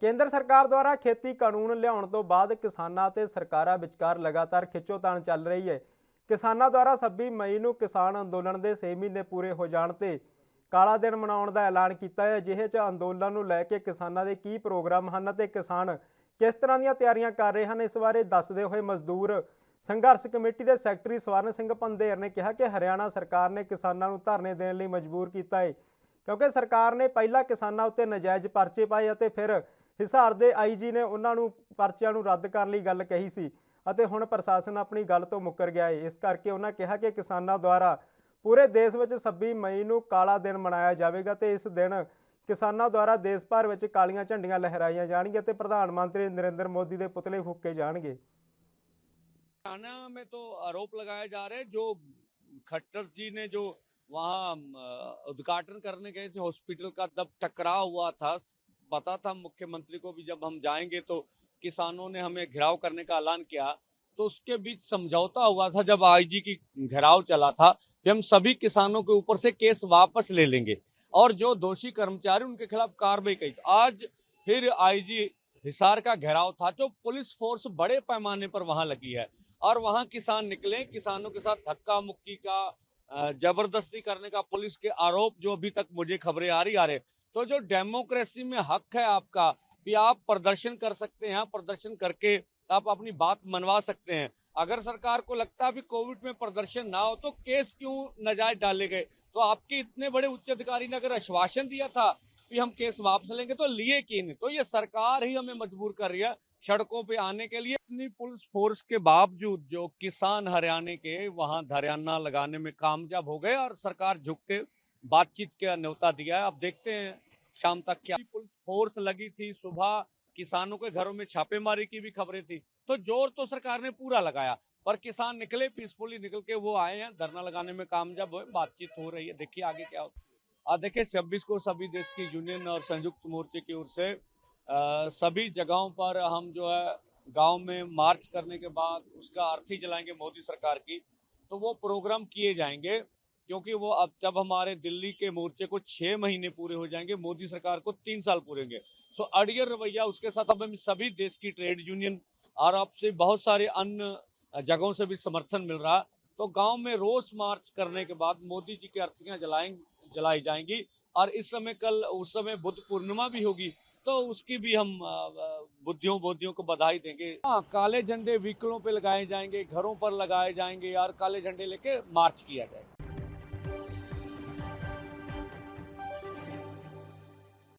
ਕੇਂਦਰ ਸਰਕਾਰ ਦੁਆਰਾ ਖੇਤੀ ਕਾਨੂੰਨ ਲਿਆਉਣ ਤੋਂ ਬਾਅਦ ਕਿਸਾਨਾਂ ਤੇ ਸਰਕਾਰਾਂ ਵਿਚਕਾਰ ਲਗਾਤਾਰ ਖਿੱਚੋਤਾਣ ਚੱਲ ਰਹੀ ਹੈ। ਕਿਸਾਨਾਂ ਦੁਆਰਾ 26 ਮਈ ਨੂੰ ਕਿਸਾਨ ਅੰਦੋਲਨ ਦੇ 6 ਮਹੀਨੇ ਪੂਰੇ ਹੋ ਜਾਣ ਤੇ ਕਾਲਾ ਦਿਨ ਮਨਾਉਣ ਦਾ ਐਲਾਨ ਕੀਤਾ ਹੈ। ਅਜਿਹੇ 'ਚ ਅੰਦੋਲਨ ਨੂੰ ਲੈ ਕੇ ਕਿਸਾਨਾਂ ਦੇ ਕੀ ਪ੍ਰੋਗਰਾਮ ਹਨ ਤੇ ਕਿਸਾਨ ਕਿਸ ਤਰ੍ਹਾਂ ਦੀਆਂ ਤਿਆਰੀਆਂ ਕਰ ਰਹੇ ਹਨ, ਇਸ ਬਾਰੇ ਦੱਸਦੇ ਹੋਏ ਮਜ਼ਦੂਰ ਸੰਘਰਸ਼ ਕਮੇਟੀ ਦੇ ਸੈਕਟਰੀ ਸਵਰਨ ਸਿੰਘ ਪੰਧੇਰ ਨੇ ਕਿਹਾ ਕਿ ਹਰਿਆਣਾ ਸਰਕਾਰ ਨੇ ਕਿਸਾਨਾਂ ਨੂੰ ਧਰਨੇ ਦੇਣ ਲਈ ਮਜਬੂਰ ਕੀਤਾ ਹੈ, ਕਿਉਂਕਿ ਸਰਕਾਰ ਨੇ ਪਹਿਲਾਂ ਕਿਸਾਨਾਂ ਉੱਤੇ ਨਜਾਇਜ਼ ਪਰਚੇ ਪਾਏ ਅਤੇ ਫਿਰ ਹਿਸਾਰ ਦੇ ਆਈਜੀ ਨੇ ਉਹਨਾਂ ਨੂੰ ਪਰਚਿਆਂ ਨੂੰ ਰੱਦ ਕਰਨ ਲਈ ਗੱਲ ਕਹੀ ਸੀ ਅਤੇ ਹੁਣ ਪ੍ਰਸ਼ਾਸਨ ਆਪਣੀ ਗੱਲ ਤੋਂ ਮੁੱਕਰ ਗਿਆ ਹੈ। ਇਸ ਕਰਕੇ ਉਹਨਾਂ ਕਿਹਾ ਕਿ ਕਿਸਾਨਾਂ ਦੁਆਰਾ ਪੂਰੇ ਦੇਸ਼ ਵਿੱਚ 26 ਮਈ ਨੂੰ ਕਾਲਾ ਦਿਨ ਮਨਾਇਆ ਜਾਵੇਗਾ ਤੇ ਇਸ ਦਿਨ ਕਿਸਾਨਾਂ ਦੁਆਰਾ ਦੇਸ਼ ਭਰ ਵਿੱਚ ਕਾਲੀਆਂ ਝੰਡੀਆਂ ਲਹਿਰਾਈਆਂ ਜਾਣਗੀਆਂ ਤੇ ਪ੍ਰਧਾਨ ਮੰਤਰੀ नरेंद्र मोदी ਦੇ ਪੁਤਲੇ ਫੂਕੇ ਜਾਣਗੇ। हरियाणा में तो आरोप लगाए जा रहे हैं, जो खट्टर जी ने जो वहाँ उद्घाटन करने गए थे हॉस्पिटल का, तब टकराव हुआ था। पता था मुख्यमंत्री को भी, जब हम जाएंगे तो किसानों ने हमें घेराव करने का ऐलान किया, तो उसके बीच समझौता हुआ था जब आईजी की घेराव चला था कि हम सभी किसानों के ऊपर से केस वापस ले लेंगे और जो दोषी कर्मचारी उनके खिलाफ कार्रवाई की। आज फिर आईजी हिसार का घेराव था, जो पुलिस फोर्स बड़े पैमाने पर वहां लगी है और वहां किसान निकले, किसानों के साथ धक्का मुक्की का, जबरदस्ती करने का पुलिस के आरोप जो अभी तक मुझे खबरें आ रहे। तो जो डेमोक्रेसी में हक है आपका कि आप प्रदर्शन कर सकते हैं, प्रदर्शन करके आप अपनी बात मनवा सकते हैं। अगर सरकार को लगता है अभी कोविड में प्रदर्शन ना हो तो केस क्यों नाजायज डाले गए? तो आपके इतने बड़े उच्च अधिकारी ने अगर आश्वासन दिया था कि हम केस वापस लेंगे तो लिए क्यों नहीं? तो ये सरकार ही हमें मजबूर कर रही है सड़कों पे आने के लिए। इतनी पुलिस फोर्स के बावजूद जो किसान हरियाणा के वहां धरना लगाने में कामयाब हो गए और सरकार झुक के बातचीत का न्योता दिया है। अब देखते हैं शाम तक क्या। पुलिस फोर्स लगी थी, सुबह किसानों के घरों में छापेमारी की भी खबरें थी, तो जोर तो सरकार ने पूरा लगाया, पर किसान निकले, पीसफुली निकल के वो आए हैं, धरना लगाने में कामयाब हुए, बातचीत हो रही है। देखिए आगे क्या होता है। देखिए 26 को सभी देश की यूनियन और संयुक्त मोर्चे की ओर से सभी जगहों पर हम जो है गांव में मार्च करने के बाद उसका अर्थी जलाएंगे मोदी सरकार की, तो वो प्रोग्राम किए जाएंगे, क्योंकि वो अब जब हमारे दिल्ली के मोर्चे को 6 महीने पूरे हो जाएंगे, मोदी सरकार को 3 साल पूरे होंगे। सो अड़ियल रवैया, उसके साथ अब हमें सभी देश की ट्रेड यूनियन और आपसे बहुत सारे अन्य जगहों से भी समर्थन मिल रहा। तो गांव में रोष मार्च करने के बाद मोदी जी की अर्थियां जलाई जाएंगी और इस समय कल उस समय बुद्ध पूर्णिमा भी होगी, तो उसकी भी हम बुद्धियों को बधाई देंगे। हाँ, काले झंडे व्हीकलों पे लगाए जाएंगे, घरों पर लगाए जाएंगे और काले झंडे लेके मार्च किया जाएगा।